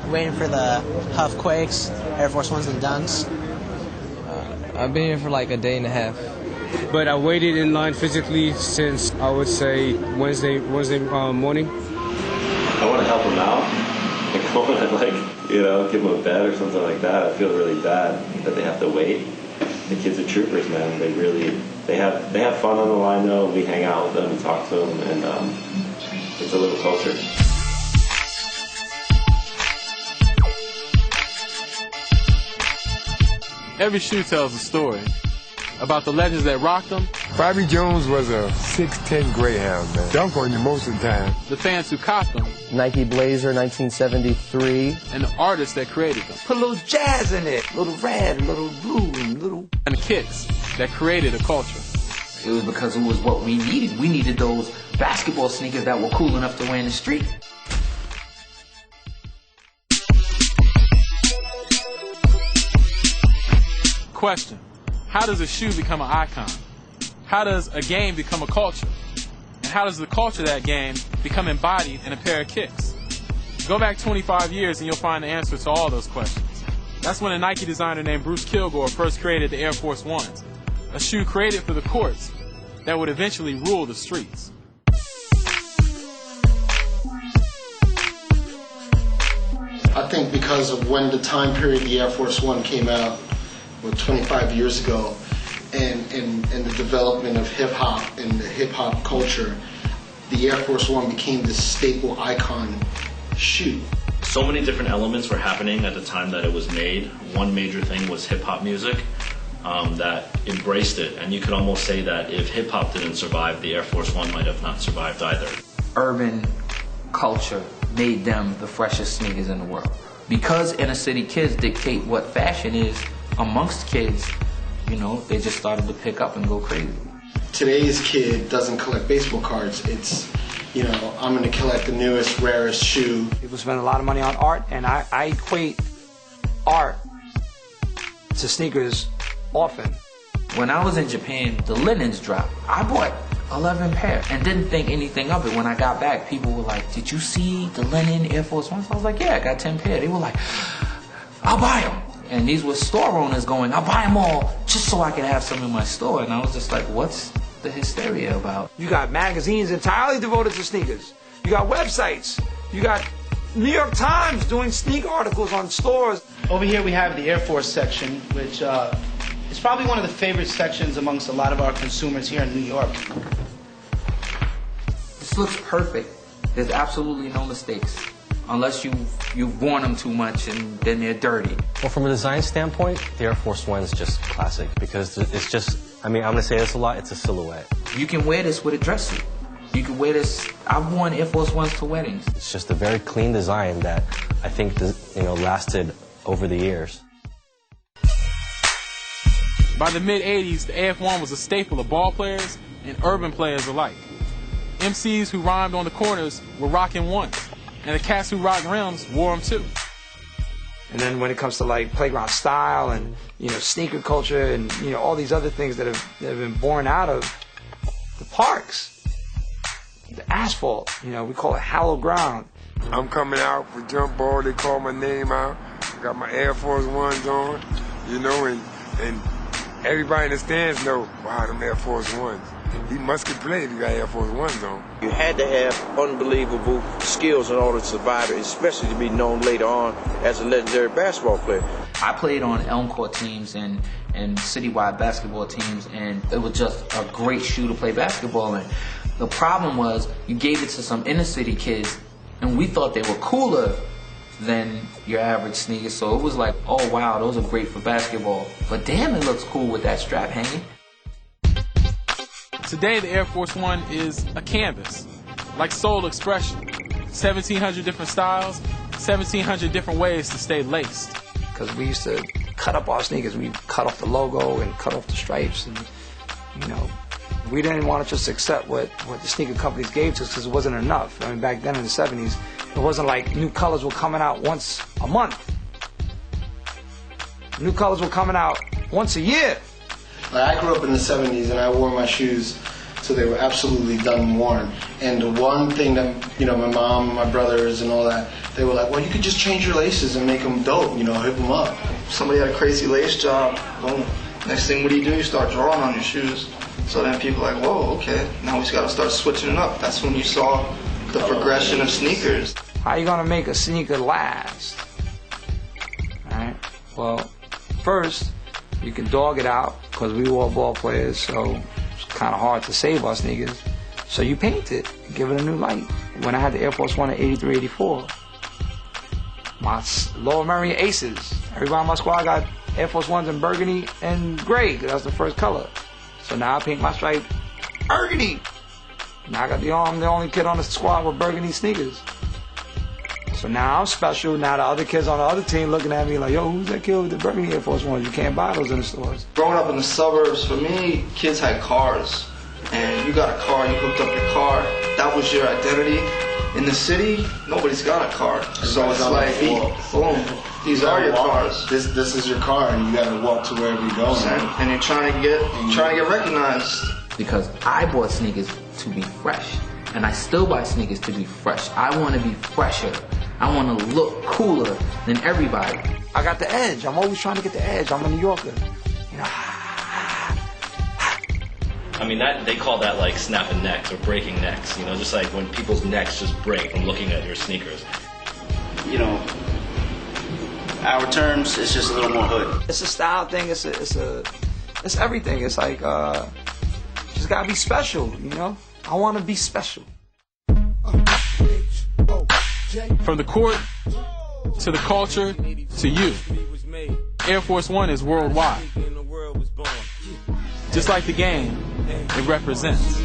Waiting for the Huff Quakes, Air Force Ones and Dunks. I've been here for like a day and a half. But I waited in line physically since, I would say, Wednesday morning. I want to help them out. Like, I want to, give them a bed or something like that. I feel really bad that they have to wait. The kids are troopers, man. They have fun on the line, though. We hang out with them and talk to them, and it's a little culture. Every shoe tells a story about the legends that rocked them. Bobby Jones was a 6'10" Greyhound, man. Dunk on you most of the time. The fans who caught them. Nike Blazer, 1973. And the artists that created them. Put a little jazz in it, a little red, a little blue, And the kicks that created a culture. It was because it was what we needed. We needed those basketball sneakers that were cool enough to wear in the street. Question: how does a shoe become an icon? How does a game become a culture? And how does the culture of that game become embodied in a pair of kicks? Go back 25 years and you'll find the answer to all those questions. That's when a Nike designer named Bruce Kilgore first created the Air Force Ones, a shoe created for the courts that would eventually rule the streets. I think because of when the time period the Air Force One came out, 25 years ago, and the development of hip-hop and the hip-hop culture, the Air Force One became this staple icon shoe. So many different elements were happening at the time that it was made. One major thing was hip-hop music that embraced it, and you could almost say that if hip-hop didn't survive, the Air Force One might have not survived either. Urban culture made them the freshest sneakers in the world. Because inner city kids dictate what fashion is amongst kids, they just started to pick up and go crazy. Today's kid doesn't collect baseball cards. It's, I'm going to collect the newest, rarest shoe. People spend a lot of money on art, and I equate art to sneakers often. When I was in Japan, the linens dropped. I bought 11 pair and didn't think anything of it. When I got back, people were like, "Did you see the linen Air Force Ones?" I was like, "Yeah, I got 10 pair." They were like, "I'll buy them." And these were store owners going, "I'll buy them all just so I can have some in my store." And I was just like, what's the hysteria about? You got magazines entirely devoted to sneakers. You got websites. You got New York Times doing sneaker articles on stores. Over here we have the Air Force section, which is probably one of the favorite sections amongst a lot of our consumers here in New York. This looks perfect. There's absolutely no mistakes. Unless you've worn them too much and then they're dirty. Well, from a design standpoint, the Air Force One is just classic because it's just, I'm going to say this a lot, it's a silhouette. You can wear this with a dress suit. You can wear this, I've worn Air Force Ones to weddings. It's just a very clean design that I think, lasted over the years. By the mid-'80s, the AF1 was a staple of ball players and urban players alike. MCs who rhymed on the corners were rocking ones. And the cats who rocked rims wore them too. And then when it comes to playground style and sneaker culture and all these other things that have been born out of the parks, the asphalt, we call it hallowed ground. I'm coming out for jump ball. They call my name out. Got my Air Force Ones on, and everybody in the stands know, wow, them Air Force Ones. He must can play if you got Air Force Ones on. You had to have unbelievable skills in order to survive it, especially to be known later on as a legendary basketball player. I played on Elm Court teams and citywide basketball teams, and it was just a great shoe to play basketball in. The problem was you gave it to some inner city kids, and we thought they were cooler than your average sneakers. So it was like, oh wow, those are great for basketball. But damn, it looks cool with that strap hanging. Today, the Air Force One is a canvas, like soul expression. 1,700 different styles, 1,700 different ways to stay laced. Because we used to cut up our sneakers. We cut off the logo and cut off the stripes. And, we didn't want to just accept what the sneaker companies gave to us because it wasn't enough. I mean, back then in the 70s, it wasn't like new colors were coming out once a month. New colors were coming out once a year. I grew up in the 70s and I wore my shoes So they were absolutely done worn. And the one thing that, you know, my mom, my brothers and all that, they were like, well, you could just change your laces and make them dope, you know, hip them up. Somebody had a crazy lace job, boom. Next thing, what do? You start drawing on your shoes. So then people are like, whoa, okay, now we just gotta start switching it up. That's when you saw the progression of sneakers. How you gonna make a sneaker last? Alright, well, first, you can dog it out, because we were ball players, so it's kind of hard to save our sneakers. So you paint it, give it a new light. When I had the Air Force One in 83, 84, my Lower Merion Aces, everybody on my squad got Air Force Ones in burgundy and gray, because that's the first color. So now I paint my stripe burgundy. Now I'm the only kid on the squad with burgundy sneakers. So now I'm special. Now the other kids on the other team looking at me like, yo, who's that kid with the burgundy Air Force Ones? You can't buy those in the stores. Growing up in the suburbs, for me, kids had cars. And you got a car, you hooked up your car. That was your identity. In the city, nobody's got a car. So it's like, boom, these are your cars. This is your car, and you got to walk to wherever you're going. And you're trying to get recognized. Because I bought sneakers to be fresh, and I still buy sneakers to be fresh. I want to be fresher. I want to look cooler than everybody. I got the edge. I'm always trying to get the edge. I'm a New Yorker. You know. I mean, they call that like snapping necks or breaking necks. You know, just like when people's necks just break from looking at your sneakers. You know, our terms, it's just a little more hood. It's a style thing. It's everything. It's like just gotta be special. You know, I want to be special. From the court to the culture to you, Air Force One is worldwide. Just like the game, it represents.